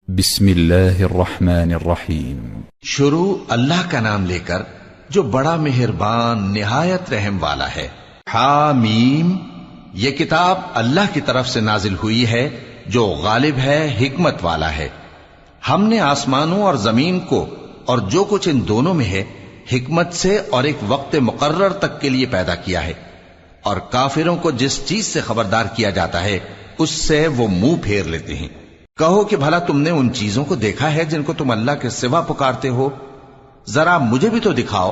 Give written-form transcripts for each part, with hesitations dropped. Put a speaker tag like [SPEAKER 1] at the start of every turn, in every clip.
[SPEAKER 1] بسم اللہ الرحمن الرحیم۔
[SPEAKER 2] شروع اللہ کا نام لے کر جو بڑا مہربان نہایت رحم والا ہے۔ حامیم، یہ کتاب اللہ کی طرف سے نازل ہوئی ہے جو غالب ہے، حکمت والا ہے۔ ہم نے آسمانوں اور زمین کو اور جو کچھ ان دونوں میں ہے حکمت سے اور ایک وقت مقرر تک کے لیے پیدا کیا ہے، اور کافروں کو جس چیز سے خبردار کیا جاتا ہے اس سے وہ منہ پھیر لیتے ہیں۔ کہو کہ بھلا تم نے ان چیزوں کو دیکھا ہے جن کو تم اللہ کے سوا پکارتے ہو؟ ذرا مجھے بھی تو دکھاؤ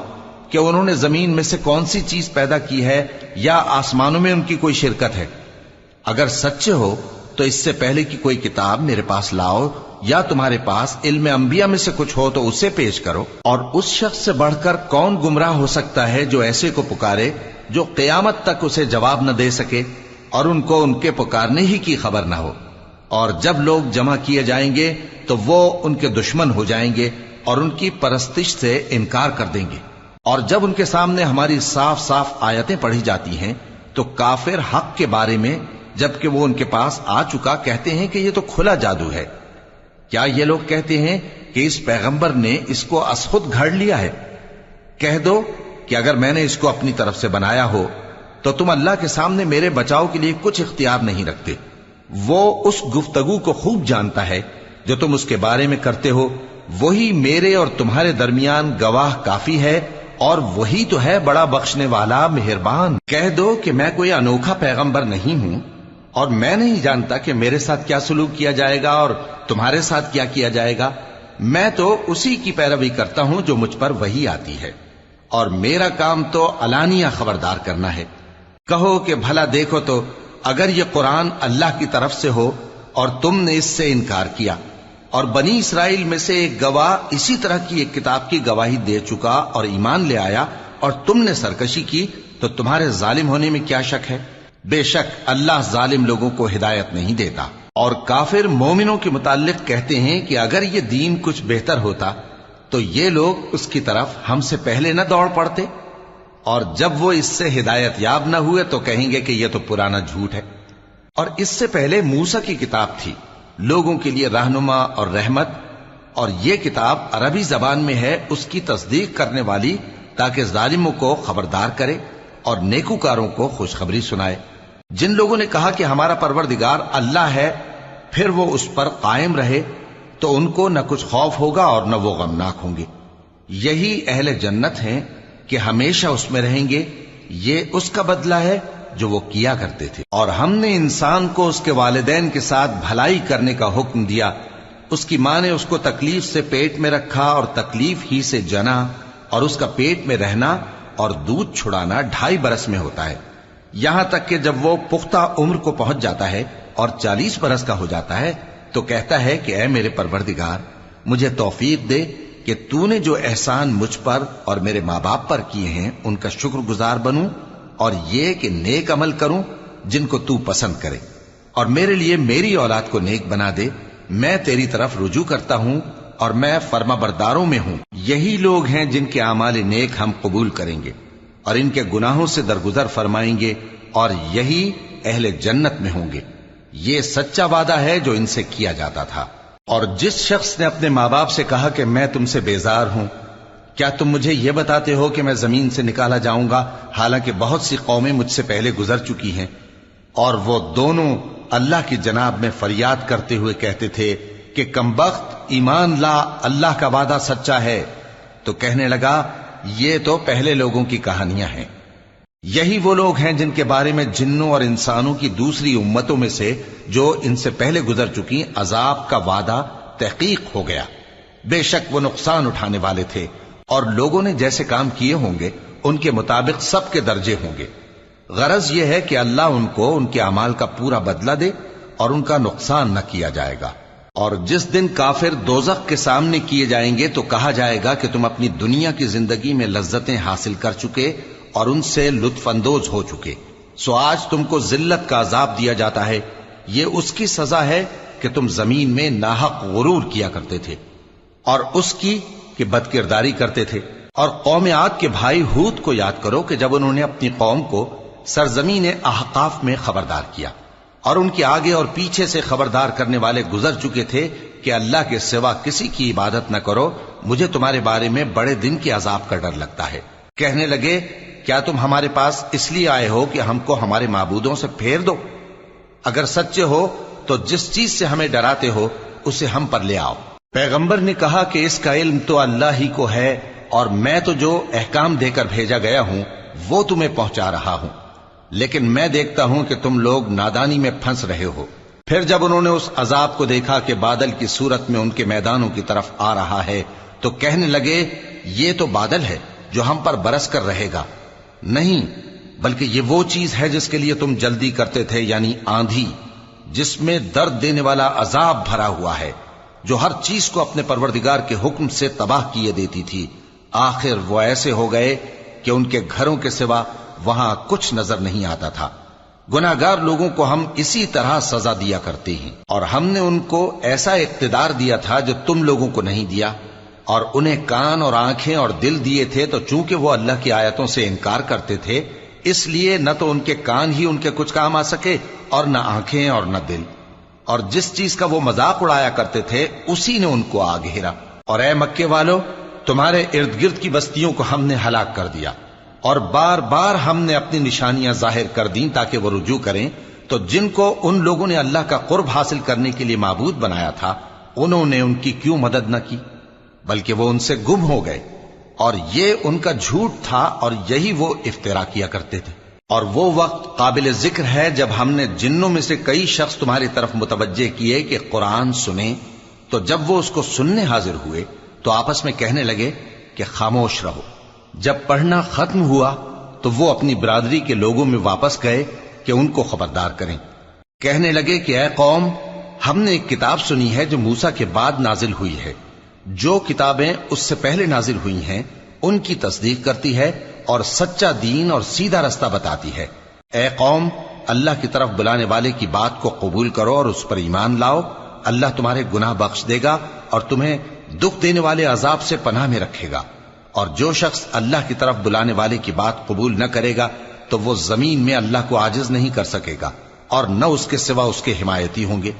[SPEAKER 2] کہ انہوں نے زمین میں سے کون سی چیز پیدا کی ہے یا آسمانوں میں ان کی کوئی شرکت ہے۔ اگر سچے ہو تو اس سے پہلے کی کوئی کتاب میرے پاس لاؤ، یا تمہارے پاس علم انبیاء میں سے کچھ ہو تو اسے پیش کرو۔ اور اس شخص سے بڑھ کر کون گمراہ ہو سکتا ہے جو ایسے کو پکارے جو قیامت تک اسے جواب نہ دے سکے اور ان کو ان کے پکارنے ہی کی خبر نہ ہو۔ اور جب لوگ جمع کیے جائیں گے تو وہ ان کے دشمن ہو جائیں گے اور ان کی پرستش سے انکار کر دیں گے۔ اور جب ان کے سامنے ہماری صاف صاف آیتیں پڑھی جاتی ہیں تو کافر حق کے بارے میں جبکہ وہ ان کے پاس آ چکا کہتے ہیں کہ یہ تو کھلا جادو ہے۔ کیا یہ لوگ کہتے ہیں کہ اس پیغمبر نے اس کو از خود گھڑ لیا ہے؟ کہہ دو کہ اگر میں نے اس کو اپنی طرف سے بنایا ہو تو تم اللہ کے سامنے میرے بچاؤ کے لیے کچھ اختیار نہیں رکھتے۔ وہ اس گفتگو کو خوب جانتا ہے جو تم اس کے بارے میں کرتے ہو، وہی میرے اور تمہارے درمیان گواہ کافی ہے، اور وہی تو ہے بڑا بخشنے والا مہربان۔ کہہ دو کہ میں کوئی انوکھا پیغمبر نہیں ہوں، اور میں نہیں جانتا کہ میرے ساتھ کیا سلوک کیا جائے گا اور تمہارے ساتھ کیا کیا جائے گا۔ میں تو اسی کی پیروی کرتا ہوں جو مجھ پر وحی آتی ہے، اور میرا کام تو علانیہ خبردار کرنا ہے۔ کہو کہ بھلا دیکھو تو اگر یہ قرآن اللہ کی طرف سے ہو اور تم نے اس سے انکار کیا، اور بنی اسرائیل میں سے ایک گواہ اسی طرح کی ایک کتاب کی گواہی دے چکا اور ایمان لے آیا، اور تم نے سرکشی کی، تو تمہارے ظالم ہونے میں کیا شک ہے؟ بے شک اللہ ظالم لوگوں کو ہدایت نہیں دیتا۔ اور کافر مومنوں کے متعلق کہتے ہیں کہ اگر یہ دین کچھ بہتر ہوتا تو یہ لوگ اس کی طرف ہم سے پہلے نہ دوڑ پڑتے، اور جب وہ اس سے ہدایت یاب نہ ہوئے تو کہیں گے کہ یہ تو پرانا جھوٹ ہے۔ اور اس سے پہلے موسیٰ کی کتاب تھی، لوگوں کے لیے رہنما اور رحمت، اور یہ کتاب عربی زبان میں ہے اس کی تصدیق کرنے والی، تاکہ ظالموں کو خبردار کرے اور نیکوکاروں کو خوشخبری سنائے۔ جن لوگوں نے کہا کہ ہمارا پروردگار اللہ ہے، پھر وہ اس پر قائم رہے تو ان کو نہ کچھ خوف ہوگا اور نہ وہ غمناک ہوں گے۔ یہی اہل جنت ہیں کہ ہمیشہ اس میں رہیں گے، یہ اس کا بدلہ ہے جو وہ کیا کرتے تھے۔ اور ہم نے انسان کو اس کے والدین کے ساتھ بھلائی کرنے کا حکم دیا۔ اس کی ماں نے اس کو تکلیف سے پیٹ میں رکھا اور تکلیف ہی سے جنا، اور اس کا پیٹ میں رہنا اور دودھ چھڑانا 2.5 برس میں ہوتا ہے، یہاں تک کہ جب وہ پختہ عمر کو پہنچ جاتا ہے اور 40 برس کا ہو جاتا ہے تو کہتا ہے کہ اے میرے پروردگار، مجھے توفیق دے کہ تو نے جو احسان مجھ پر اور میرے ماں باپ پر کیے ہیں ان کا شکر گزار بنوں، اور یہ کہ نیک عمل کروں جن کو تو پسند کرے، اور میرے لیے میری اولاد کو نیک بنا دے۔ میں تیری طرف رجوع کرتا ہوں اور میں فرما برداروں میں ہوں۔ یہی لوگ ہیں جن کے اعمال نیک ہم قبول کریں گے اور ان کے گناہوں سے درگزر فرمائیں گے، اور یہی اہل جنت میں ہوں گے۔ یہ سچا وعدہ ہے جو ان سے کیا جاتا تھا۔ اور جس شخص نے اپنے ماں باپ سے کہا کہ میں تم سے بیزار ہوں، کیا تم مجھے یہ بتاتے ہو کہ میں زمین سے نکالا جاؤں گا، حالانکہ بہت سی قومیں مجھ سے پہلے گزر چکی ہیں؟ اور وہ دونوں اللہ کی جناب میں فریاد کرتے ہوئے کہتے تھے کہ کمبخت، ایمان لا، اللہ کا وعدہ سچا ہے۔ تو کہنے لگا یہ تو پہلے لوگوں کی کہانیاں ہیں۔ یہی وہ لوگ ہیں جن کے بارے میں جنوں اور انسانوں کی دوسری امتوں میں سے جو ان سے پہلے گزر چکی عذاب کا وعدہ تحقیق ہو گیا۔ بے شک وہ نقصان اٹھانے والے تھے، اور لوگوں نے جیسے کام کیے ہوں گے ان کے مطابق سب کے درجے ہوں گے۔ غرض یہ ہے کہ اللہ ان کو ان کے اعمال کا پورا بدلہ دے اور ان کا نقصان نہ کیا جائے گا۔ اور جس دن کافر دوزخ کے سامنے کیے جائیں گے تو کہا جائے گا کہ تم اپنی دنیا کی زندگی میں لذتیں حاصل کر چکے اور ان سے لطف اندوز ہو چکے، سو آج تم کو ذلت کا عذاب دیا جاتا ہے۔ یہ اس کی سزا ہے کہ تم زمین میں ناحق غرور کیا کرتے تھے، اور اس کی کہ بد کرداری کرتے تھے۔ اور قوم عاد کے بھائی ہود کو یاد کرو کہ جب انہوں نے اپنی قوم کو سرزمین احقاف میں خبردار کیا، اور ان کے آگے اور پیچھے سے خبردار کرنے والے گزر چکے تھے کہ اللہ کے سوا کسی کی عبادت نہ کرو، مجھے تمہارے بارے میں بڑے دن کے عذاب کا ڈر لگتا ہے۔ کہنے لگے کیا تم ہمارے پاس اس لیے آئے ہو کہ ہم کو ہمارے معبودوں سے پھیر دو؟ اگر سچے ہو تو جس چیز سے ہمیں ڈراتے ہو اسے ہم پر لے آؤ۔ پیغمبر نے کہا کہ اس کا علم تو اللہ ہی کو ہے، اور میں تو جو احکام دے کر بھیجا گیا ہوں وہ تمہیں پہنچا رہا ہوں، لیکن میں دیکھتا ہوں کہ تم لوگ نادانی میں پھنس رہے ہو۔ پھر جب انہوں نے اس عذاب کو دیکھا کہ بادل کی صورت میں ان کے میدانوں کی طرف آ رہا ہے تو کہنے لگے یہ تو بادل ہے جو ہم پر برس کر رہے گا۔ نہیں، بلکہ یہ وہ چیز ہے جس کے لیے تم جلدی کرتے تھے، یعنی آندھی، جس میں درد دینے والا عذاب بھرا ہوا ہے، جو ہر چیز کو اپنے پروردگار کے حکم سے تباہ کیے دیتی تھی۔ آخر وہ ایسے ہو گئے کہ ان کے گھروں کے سوا وہاں کچھ نظر نہیں آتا تھا۔ گناہگار لوگوں کو ہم اسی طرح سزا دیا کرتے ہیں، اور ہم نے ان کو ایسا اقتدار دیا تھا جو تم لوگوں کو نہیں دیا، اور انہیں کان اور آنکھیں اور دل دیے تھے، تو چونکہ وہ اللہ کی آیتوں سے انکار کرتے تھے اس لیے نہ تو ان کے کان ہی ان کے کچھ کام آ سکے اور نہ آنکھیں اور نہ دل، اور جس چیز کا وہ مذاق اڑایا کرتے تھے اسی نے ان کو آ گھیرا۔ اور اے مکے والو، تمہارے ارد گرد کی بستیوں کو ہم نے ہلاک کر دیا، اور بار بار ہم نے اپنی نشانیاں ظاہر کر دیں تاکہ وہ رجوع کریں، تو جن کو ان لوگوں نے اللہ کا قرب حاصل کرنے کے لیے معبود بنایا تھا انہوں نے ان کی کیوں مدد نہ کی، بلکہ وہ ان سے گم ہو گئے، اور یہ ان کا جھوٹ تھا اور یہی وہ افترا کیا کرتے تھے۔ اور وہ وقت قابل ذکر ہے جب ہم نے جنوں میں سے کئی شخص تمہاری طرف متوجہ کیے کہ قرآن سنیں، تو جب وہ اس کو سننے حاضر ہوئے تو آپس میں کہنے لگے کہ خاموش رہو۔ جب پڑھنا ختم ہوا تو وہ اپنی برادری کے لوگوں میں واپس گئے کہ ان کو خبردار کریں۔ کہنے لگے کہ اے قوم، ہم نے ایک کتاب سنی ہے جو موسیٰ کے بعد نازل ہوئی ہے، جو کتابیں اس سے پہلے نازل ہوئی ہیں ان کی تصدیق کرتی ہے اور سچا دین اور سیدھا رستہ بتاتی ہے۔ اے قوم، اللہ کی طرف بلانے والے کی بات کو قبول کرو اور اس پر ایمان لاؤ، اللہ تمہارے گناہ بخش دے گا اور تمہیں دکھ دینے والے عذاب سے پناہ میں رکھے گا۔ اور جو شخص اللہ کی طرف بلانے والے کی بات قبول نہ کرے گا تو وہ زمین میں اللہ کو عاجز نہیں کر سکے گا، اور نہ اس کے سوا اس کے حمایتی ہوں گے۔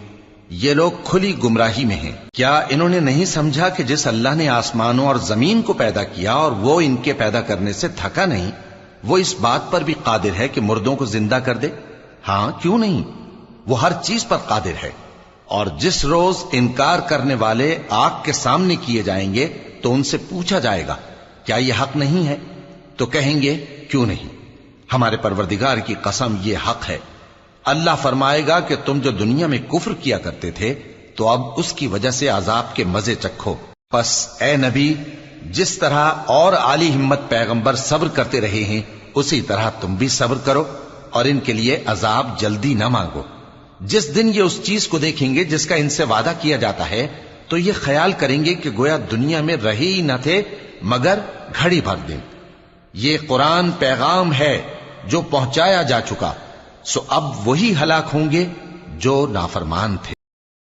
[SPEAKER 2] یہ لوگ کھلی گمراہی میں ہیں۔ کیا انہوں نے نہیں سمجھا کہ جس اللہ نے آسمانوں اور زمین کو پیدا کیا اور وہ ان کے پیدا کرنے سے تھکا نہیں، وہ اس بات پر بھی قادر ہے کہ مردوں کو زندہ کر دے؟ ہاں، کیوں نہیں، وہ ہر چیز پر قادر ہے۔ اور جس روز انکار کرنے والے آگ کے سامنے کیے جائیں گے تو ان سے پوچھا جائے گا کیا یہ حق نہیں ہے؟ تو کہیں گے کیوں نہیں، ہمارے پروردگار کی قسم یہ حق ہے۔ اللہ فرمائے گا کہ تم جو دنیا میں کفر کیا کرتے تھے تو اب اس کی وجہ سے عذاب کے مزے چکھو۔ پس اے نبی، جس طرح اور عالی ہمت پیغمبر صبر کرتے رہے ہیں اسی طرح تم بھی صبر کرو، اور ان کے لیے عذاب جلدی نہ مانگو۔ جس دن یہ اس چیز کو دیکھیں گے جس کا ان سے وعدہ کیا جاتا ہے تو یہ خیال کریں گے کہ گویا دنیا میں رہے ہی نہ تھے مگر گھڑی بھر دن۔ یہ قرآن پیغام ہے جو پہنچایا جا چکا، سو اب وہی ہلاک ہوں گے جو نافرمان تھے۔